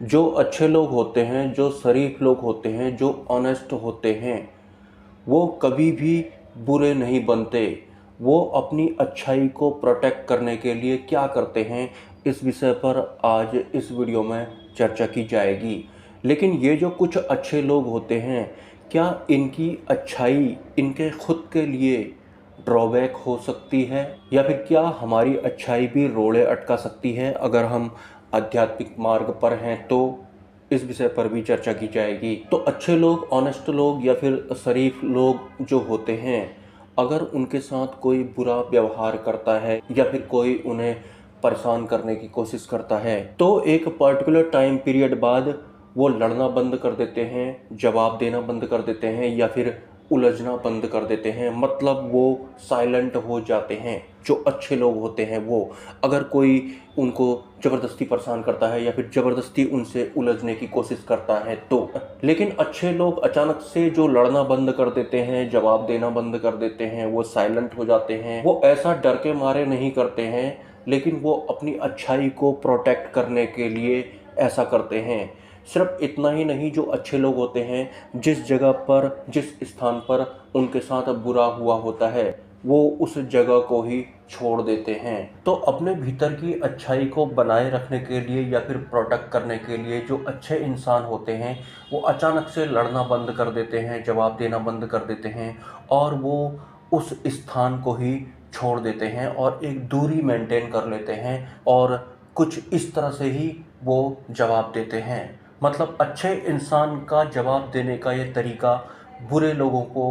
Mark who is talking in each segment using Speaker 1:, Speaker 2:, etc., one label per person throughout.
Speaker 1: जो अच्छे लोग होते हैं, जो शरीफ लोग होते हैं, जो ऑनेस्ट होते हैं, वो कभी भी बुरे नहीं बनते। वो अपनी अच्छाई को प्रोटेक्ट करने के लिए क्या करते हैं, इस विषय पर आज इस वीडियो में चर्चा की जाएगी। लेकिन ये जो कुछ अच्छे लोग होते हैं, क्या इनकी अच्छाई इनके खुद के लिए ड्रॉबैक हो सकती है, या फिर क्या हमारी अच्छाई भी रोड़े अटका सकती है अगर हम आध्यात्मिक मार्ग पर हैं? तो इस विषय पर भी चर्चा की जाएगी। तो अच्छे लोग, ऑनेस्ट लोग या फिर शरीफ लोग जो होते हैं, अगर उनके साथ कोई बुरा व्यवहार करता है या फिर कोई उन्हें परेशान करने की कोशिश करता है, तो एक पर्टिकुलर टाइम पीरियड बाद वो लड़ना बंद कर देते हैं, जवाब देना बंद कर देते हैं या फिर उलझना बंद कर देते हैं। मतलब वो साइलेंट हो जाते हैं। जो अच्छे लोग होते हैं वो, अगर कोई उनको ज़बरदस्ती परेशान करता है या फिर ज़बरदस्ती उनसे उलझने की कोशिश करता है तो। लेकिन अच्छे लोग अचानक से जो लड़ना बंद कर देते हैं, जवाब देना बंद कर देते हैं, वो साइलेंट हो जाते हैं। वो ऐसा डर के मारे नहीं करते हैं, लेकिन वो अपनी अच्छाई को प्रोटेक्ट करने के लिए ऐसा करते हैं। सिर्फ इतना ही नहीं, जो अच्छे लोग होते हैं, जिस जगह पर, जिस स्थान पर उनके साथ बुरा हुआ होता है, वो उस जगह को ही छोड़ देते हैं। तो अपने भीतर की अच्छाई को बनाए रखने के लिए या फिर प्रोटेक्ट करने के लिए जो अच्छे इंसान होते हैं, वो अचानक से लड़ना बंद कर देते हैं, जवाब देना बंद कर देते हैं और वो उस स्थान को ही छोड़ देते हैं और एक दूरी मेंटेन कर लेते हैं और कुछ इस तरह से ही वो जवाब देते हैं। मतलब अच्छे इंसान का जवाब देने का ये तरीका बुरे लोगों को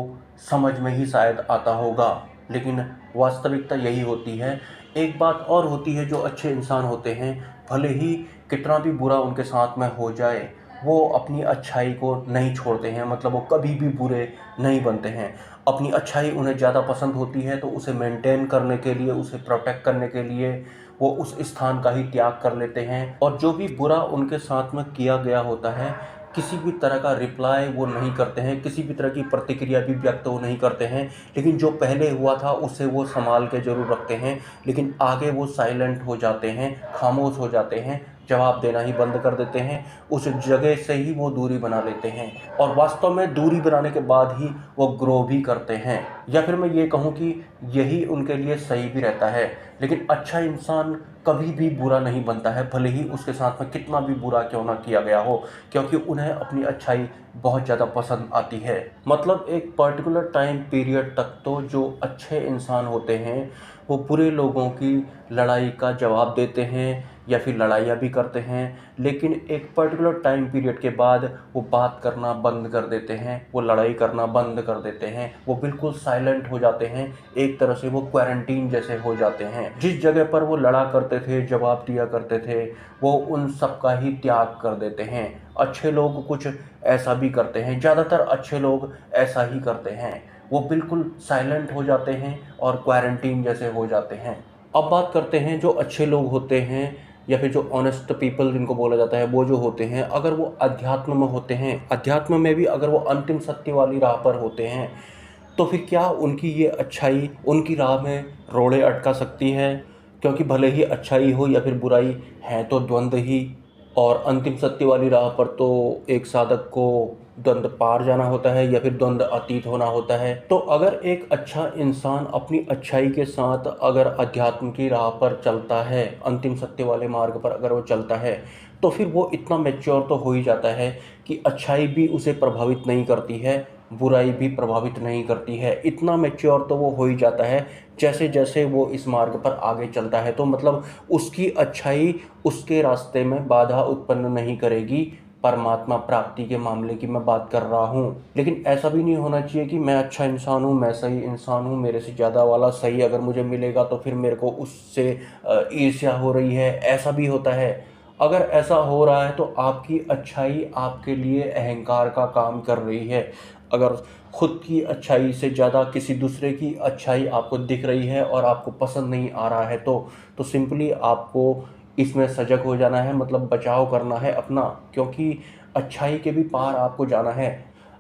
Speaker 1: समझ में ही शायद आता होगा, लेकिन वास्तविकता यही होती है। एक बात और होती है, जो अच्छे इंसान होते हैं, भले ही कितना भी बुरा उनके साथ में हो जाए, वो अपनी अच्छाई को नहीं छोड़ते हैं। मतलब वो कभी भी बुरे नहीं बनते हैं। अपनी अच्छाई उन्हें ज़्यादा पसंद होती है, तो उसे मेंटेन करने के लिए, उसे प्रोटेक्ट करने के लिए वो उस स्थान का ही त्याग कर लेते हैं। और जो भी बुरा उनके साथ में किया गया होता है, किसी भी तरह का रिप्लाई वो नहीं करते हैं, किसी भी तरह की प्रतिक्रिया भी व्यक्त वो नहीं करते हैं। लेकिन जो पहले हुआ था उसे वो संभाल के ज़रूर रखते हैं, लेकिन आगे वो साइलेंट हो जाते हैं, खामोश हो जाते हैं, जवाब देना ही बंद कर देते हैं। उस जगह से ही वो दूरी बना लेते हैं और वास्तव में दूरी बनाने के बाद ही वो ग्रो भी करते हैं। या फिर मैं ये कहूँ कि यही उनके लिए सही भी रहता है। लेकिन अच्छा इंसान कभी भी बुरा नहीं बनता है, भले ही उसके साथ में कितना भी बुरा क्यों ना किया गया हो, क्योंकि उन्हें अपनी अच्छाई बहुत ज़्यादा पसंद आती है। मतलब एक पर्टिकुलर टाइम पीरियड तक तो जो अच्छे इंसान होते हैं, वो बुरे लोगों की लड़ाई का जवाब देते हैं या फिर लड़ाइयाँ भी करते हैं। लेकिन एक पर्टिकुलर टाइम पीरियड के बाद वो बात करना बंद कर देते हैं, वो लड़ाई करना बंद कर देते हैं, वो बिल्कुल साइलेंट हो जाते हैं। एक तरह से वो क्वारंटीन जैसे हो जाते हैं। जिस जगह पर वो लड़ा करते थे, जवाब दिया करते थे, वो उन सब का ही त्याग कर देते हैं। अच्छे लोग कुछ ऐसा भी करते हैं, ज़्यादातर अच्छे लोग ऐसा ही करते हैं। वो बिल्कुल साइलेंट हो जाते हैं और क्वारंटीन जैसे हो जाते हैं। अब बात करते हैं जो अच्छे लोग होते हैं या फिर जो ऑनेस्ट पीपल जिनको बोला जाता है, वो जो होते हैं, अगर वो अध्यात्म में होते हैं, अध्यात्म में भी अगर वो अंतिम सत्य वाली राह पर होते हैं, तो फिर क्या उनकी ये अच्छाई उनकी राह में रोड़े अटका सकती है? क्योंकि भले ही अच्छाई हो या फिर बुराई, है तो द्वंद्व ही। और अंतिम सत्य वाली राह पर तो एक साधक को द्वंद्व पार जाना होता है या फिर द्वंद्व अतीत होना होता है। तो अगर एक अच्छा इंसान अपनी अच्छाई के साथ अगर अध्यात्म की राह पर चलता है, अंतिम सत्य वाले मार्ग पर अगर वो चलता है, तो फिर वो इतना मैच्योर तो हो ही जाता है कि अच्छाई भी उसे प्रभावित नहीं करती है, बुराई भी प्रभावित नहीं करती है। इतना मैच्योर तो वो हो ही जाता है जैसे जैसे वो इस मार्ग पर आगे चलता है। तो मतलब उसकी अच्छाई उसके रास्ते में बाधा उत्पन्न नहीं करेगी। परमात्मा प्राप्ति के मामले की मैं बात कर रहा हूँ। लेकिन ऐसा भी नहीं होना चाहिए कि मैं अच्छा इंसान हूँ, मैं सही इंसान हूँ, मेरे से ज़्यादा वाला सही अगर मुझे मिलेगा तो फिर मेरे को उससे ईर्ष्या हो रही है। ऐसा भी होता है। अगर ऐसा हो रहा है तो आपकी अच्छाई आपके लिए अहंकार का काम कर रही है। अगर खुद की अच्छाई से ज़्यादा किसी दूसरे की अच्छाई आपको दिख रही है और आपको पसंद नहीं आ रहा है, तो सिंपली आपको इसमें सजग हो जाना है। मतलब बचाव करना है अपना, क्योंकि अच्छाई के भी पार आपको जाना है।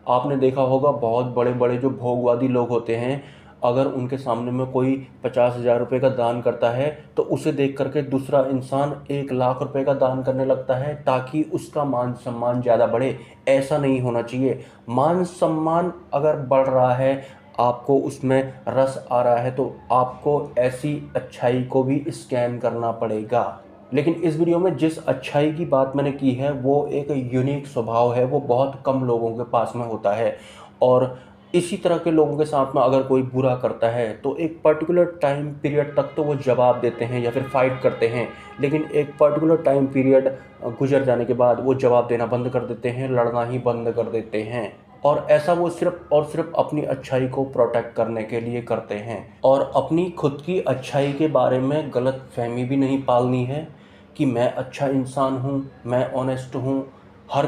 Speaker 1: आपने देखा होगा बहुत बड़े बड़े जो भोगवादी लोग होते हैं, अगर उनके सामने में कोई 50,000 रुपये का दान करता है तो उसे देख करके दूसरा इंसान 1 लाख रुपए का दान करने लगता है ताकि उसका मान सम्मान ज़्यादा बढ़े। ऐसा नहीं होना चाहिए। मान सम्मान अगर बढ़ रहा है, आपको उसमें रस आ रहा है, तो आपको ऐसी अच्छाई को भी स्कैन करना पड़ेगा। लेकिन इस वीडियो में जिस अच्छाई की बात मैंने की है वो एक यूनिक स्वभाव है, वो बहुत कम लोगों के पास में होता है। और इसी तरह के लोगों के साथ में अगर कोई बुरा करता है तो एक पर्टिकुलर टाइम पीरियड तक तो वो जवाब देते हैं या फिर फाइट करते हैं, लेकिन एक पर्टिकुलर टाइम पीरियड गुजर जाने के बाद वो जवाब देना बंद कर देते हैं, लड़ना ही बंद कर देते हैं। और ऐसा वो सिर्फ और सिर्फ अपनी अच्छाई को प्रोटेक्ट करने के लिए करते हैं। और अपनी खुद की अच्छाई के बारे में गलत फहमी भी नहीं पालनी है कि मैं अच्छा इंसान हूँ, मैं ऑनेस्ट हूँ। हर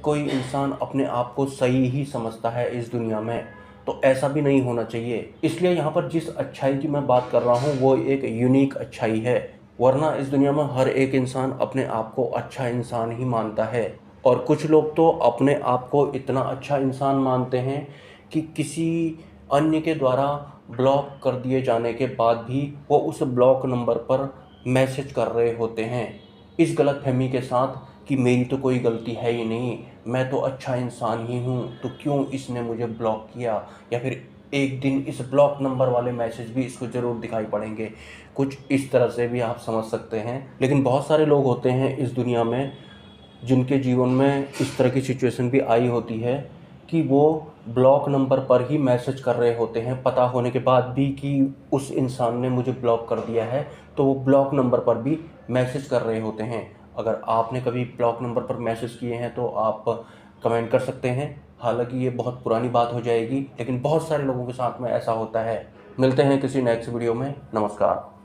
Speaker 1: कोई इंसान अपने आप को सही ही समझता है इस दुनिया में, तो ऐसा भी नहीं होना चाहिए। इसलिए यहाँ पर जिस अच्छाई की मैं बात कर रहा हूँ वो एक यूनिक अच्छाई है, वरना इस दुनिया में हर एक इंसान अपने आप को अच्छा इंसान ही मानता है। और कुछ लोग तो अपने आप को इतना अच्छा इंसान मानते हैं कि किसी अन्य के द्वारा ब्लॉक कर दिए जाने के बाद भी वो उस ब्लॉक नंबर पर मैसेज कर रहे होते हैं, इस गलतफहमी के साथ कि मेरी तो कोई गलती है ही नहीं, मैं तो अच्छा इंसान ही हूँ, तो क्यों इसने मुझे ब्लॉक किया, या फिर एक दिन इस ब्लॉक नंबर वाले मैसेज भी इसको ज़रूर दिखाई पड़ेंगे। कुछ इस तरह से भी आप समझ सकते हैं। लेकिन बहुत सारे लोग होते हैं इस दुनिया में जिनके जीवन में इस तरह की सिचुएशन भी आई होती है कि वो ब्लॉक नंबर पर ही मैसेज कर रहे होते हैं, पता होने के बाद भी कि उस इंसान ने मुझे ब्लॉक कर दिया है, तो वो ब्लॉक नंबर पर भी मैसेज कर रहे होते हैं। अगर आपने कभी ब्लॉक नंबर पर मैसेज किए हैं तो आप कमेंट कर सकते हैं। हालांकि ये बहुत पुरानी बात हो जाएगी, लेकिन बहुत सारे लोगों के साथ में ऐसा होता है। मिलते हैं किसी नेक्स्ट वीडियो में। नमस्कार।